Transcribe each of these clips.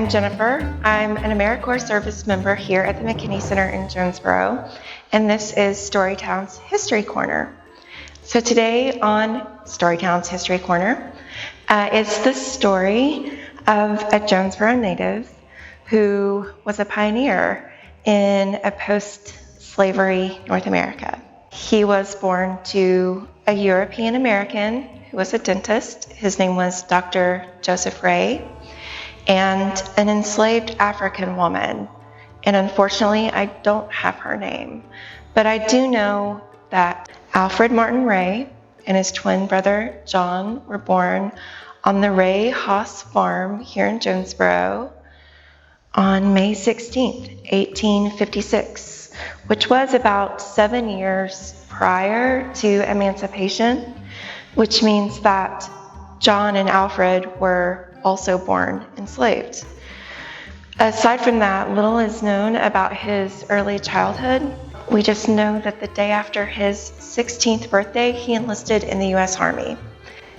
I'm Jennifer. I'm an AmeriCorps service member here at the McKinney Center in Jonesborough, and this is Storytown's History Corner. So today on Storytown's History Corner is the story of a Jonesborough native who was a pioneer in a post-slavery North America. He was born to a European American who was a dentist. His name was Dr. Joseph Ray, and an enslaved African woman. And unfortunately, I don't have her name, but I do know that Alfred Martin Ray and his twin brother John were born on the Ray Haas farm here in Jonesborough on May 16th, 1856, which was about 7 years prior to emancipation, which means that John and Alfred were also born enslaved. Aside from that, little is known about his early childhood. We just know that the day after his 16th birthday, he enlisted in the U.S. Army.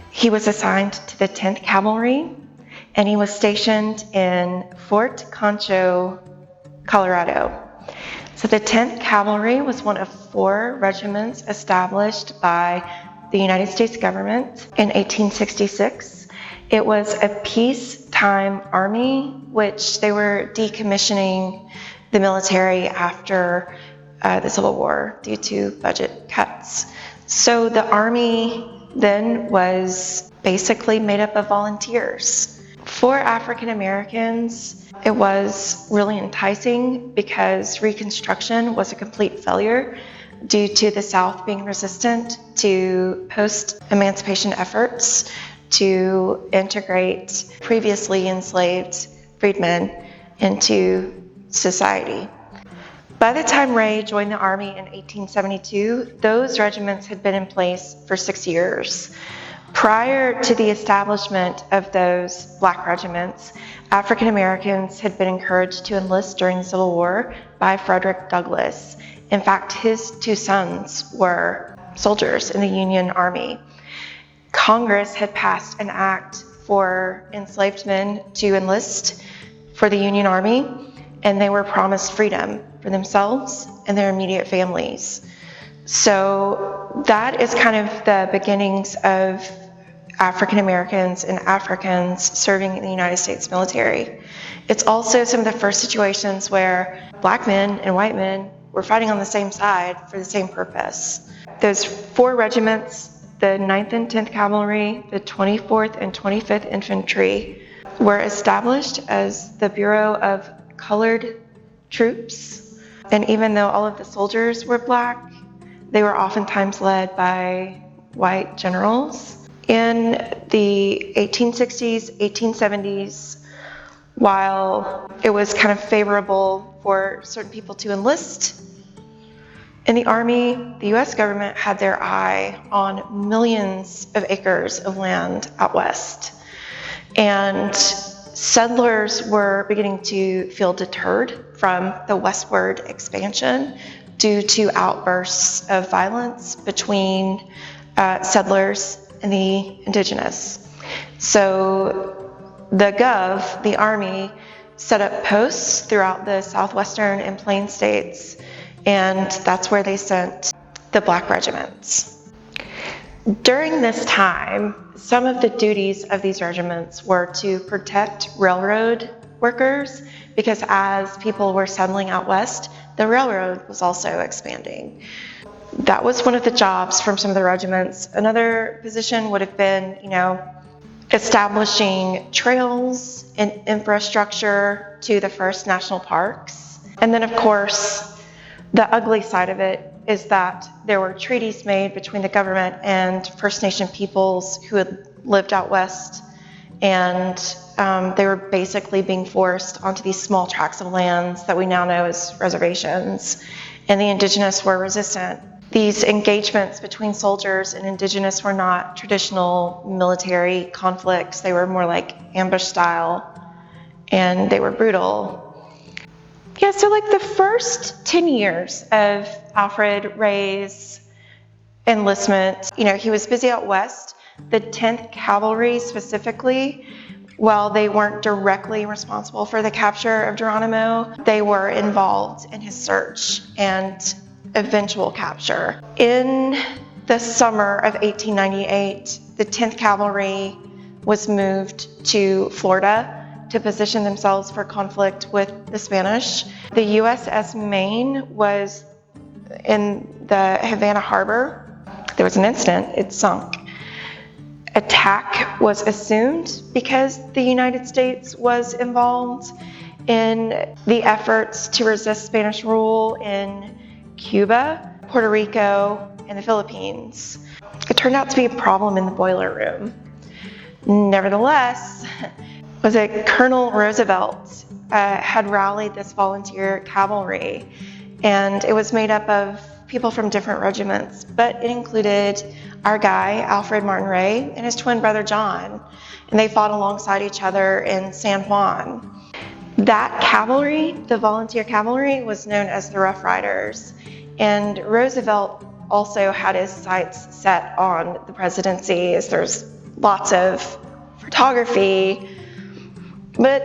He was assigned to the 10th Cavalry, and he was stationed in Fort Concho, Colorado. So the 10th Cavalry was one of 4 regiments established by the United States government in 1866. It was a peacetime army, which they were decommissioning the military after the Civil War due to budget cuts. So the army then was basically made up of volunteers. For African Americans, it was really enticing because Reconstruction was a complete failure due to the South being resistant to post-emancipation efforts to integrate previously enslaved freedmen into society. By the time Ray joined the Army in 1872, those regiments had been in place for 6 years. Prior to the establishment of those black regiments, African Americans had been encouraged to enlist during the Civil War by Frederick Douglass. In fact, his 2 sons were soldiers in the Union Army. Congress had passed an act for enslaved men to enlist for the Union Army, and they were promised freedom for themselves and their immediate families. So that is kind of the beginnings of African Americans and Africans serving in the United States military. It's also some of the first situations where black men and white men were fighting on the same side for the same purpose. Those 4 regiments, the 9th and 10th Cavalry, the 24th and 25th Infantry, were established as the Bureau of Colored Troops. And even though all of the soldiers were black, they were oftentimes led by white generals. In the 1860s, 1870s, while it was kind of favorable for certain people to enlist in the Army, the U.S. government had their eye on millions of acres of land out west. And settlers were beginning to feel deterred from the westward expansion due to outbursts of violence between settlers and the indigenous. So the Army, set up posts throughout the southwestern and plain states, and that's where they sent the black regiments. During this time, some of the duties of these regiments were to protect railroad workers, because as people were settling out west, the railroad was also expanding. That was one of the jobs from some of the regiments. Another position would have been, establishing trails and infrastructure to the first national parks. And then, of course, the ugly side of it is that there were treaties made between the government and First Nation peoples who had lived out west, and they were basically being forced onto these small tracts of lands that we now know as reservations, and the indigenous were resistant. These engagements between soldiers and indigenous were not traditional military conflicts. They were more like ambush style, and they were brutal. Yeah, so like the first 10 years of Alfred Ray's enlistment, he was busy out west. The 10th Cavalry specifically While they weren't directly responsible for the capture of Geronimo, they were involved in his search and eventual capture. In the summer of 1898, the 10th Cavalry was moved to Florida to position themselves for conflict with the Spanish. The USS Maine was in the Havana harbor. There was an incident, it sunk. Attack was assumed because the United States was involved in the efforts to resist Spanish rule in Cuba, Puerto Rico, and the Philippines. It turned out to be a problem in the boiler room. Nevertheless, was it Colonel Roosevelt had rallied this volunteer cavalry, and it was made up of people from different regiments, but it included our guy, Alfred Martin Ray, and his twin brother, John, and they fought alongside each other in San Juan. That cavalry, the volunteer cavalry, was known as the Rough Riders, and Roosevelt also had his sights set on the presidency, as there's lots of photography, but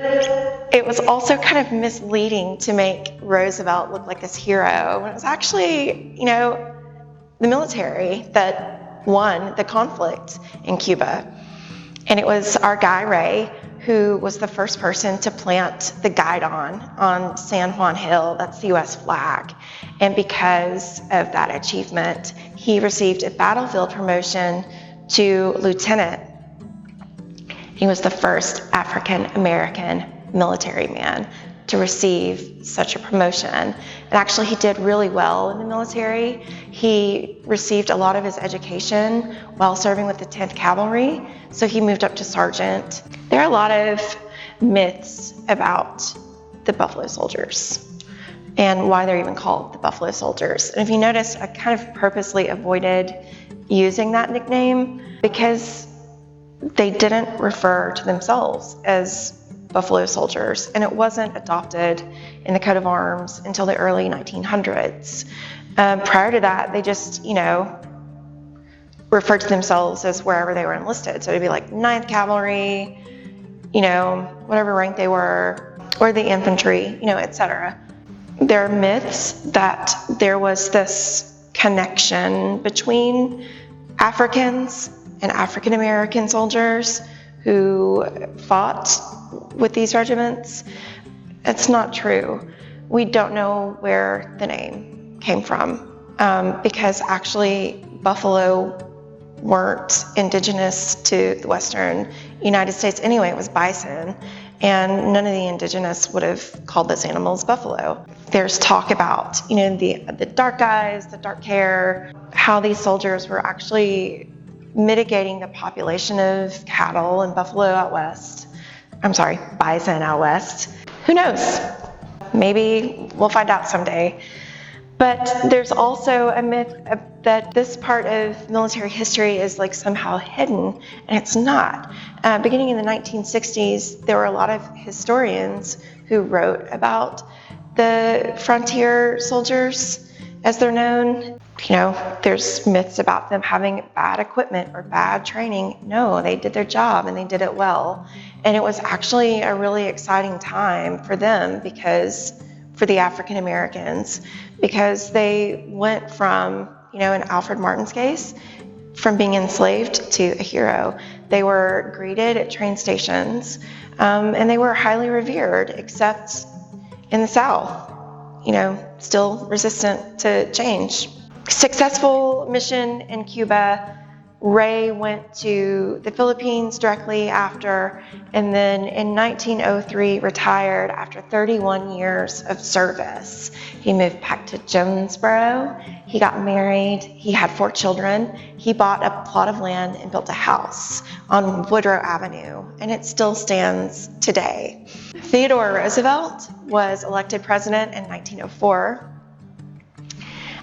it was also kind of misleading to make Roosevelt look like this hero when it was actually, the military that won the conflict in Cuba. And it was our guy Ray who was the first person to plant the guidon on San Juan Hill, that's the US flag. And because of that achievement, he received a battlefield promotion to lieutenant. He was the first African American military man to receive such a promotion. And actually he did really well in the military. He received a lot of his education while serving with the 10th Cavalry, so he moved up to sergeant. There are a lot of myths about the Buffalo Soldiers and why they're even called the Buffalo Soldiers. And if you notice, I kind of purposely avoided using that nickname because they didn't refer to themselves as Buffalo Soldiers, and it wasn't adopted in the coat of arms until the early 1900s. Prior to that, they just, referred to themselves as wherever they were enlisted. So it'd be like 9th Cavalry, whatever rank they were, or the infantry, etc. There are myths that there was this connection between Africans and African American soldiers who fought with these regiments. It's not true. We don't know where the name came from because actually Buffalo weren't indigenous to the Western United States anyway. It was bison, and none of the indigenous would have called those animals buffalo. There's talk about, the dark eyes, the dark hair, how these soldiers were actually mitigating the population of cattle and buffalo out west. Bison out west. Who knows? Maybe we'll find out someday. But there's also a myth that this part of military history is somehow hidden, and it's not. Beginning in the 1960s, there were a lot of historians who wrote about the frontier soldiers, as they're known. There's myths about them having bad equipment or bad training. No, they did their job and they did it well. And it was actually a really exciting time for them for the African Americans, because they went from, in Alfred Martin's case, from being enslaved to a hero. They were greeted at train stations, and they were highly revered, except in the South, still resistant to change. Successful mission in Cuba. Ray went to the Philippines directly after, and then in 1903 retired after 31 years of service. He moved back to Jonesborough. He got married. He had 4 children. He bought a plot of land and built a house on Woodrow Avenue, and it still stands today. Theodore Roosevelt was elected president in 1904.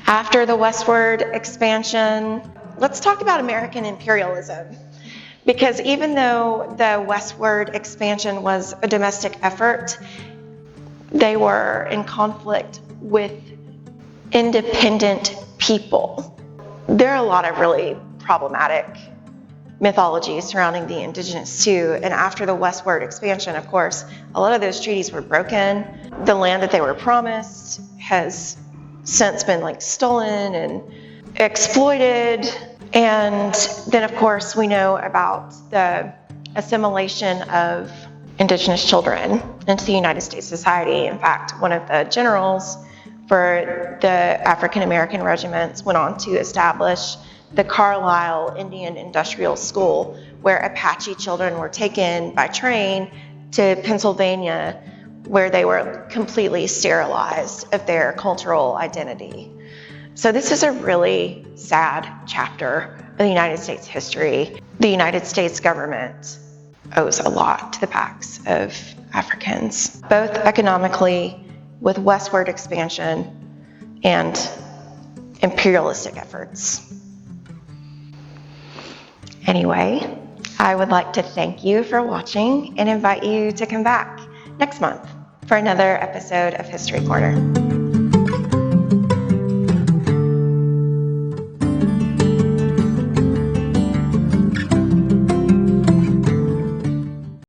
After the westward expansion, let's talk about American imperialism, because even though the westward expansion was a domestic effort, they were in conflict with independent people. There are a lot of really problematic mythology surrounding the indigenous too. And after the westward expansion, of course, a lot of those treaties were broken. The land that they were promised has since been stolen and exploited. And then, of course, we know about the assimilation of indigenous children into the United States society. In fact, one of the generals for the African American regiments went on to establish the Carlisle Indian Industrial School, where Apache children were taken by train to Pennsylvania, where they were completely sterilized of their cultural identity. So this is a really sad chapter of the United States history. The United States government owes a lot to the backs of Africans, both economically with westward expansion and imperialistic efforts. Anyway, I would like to thank you for watching and invite you to come back next month for another episode of History Corner.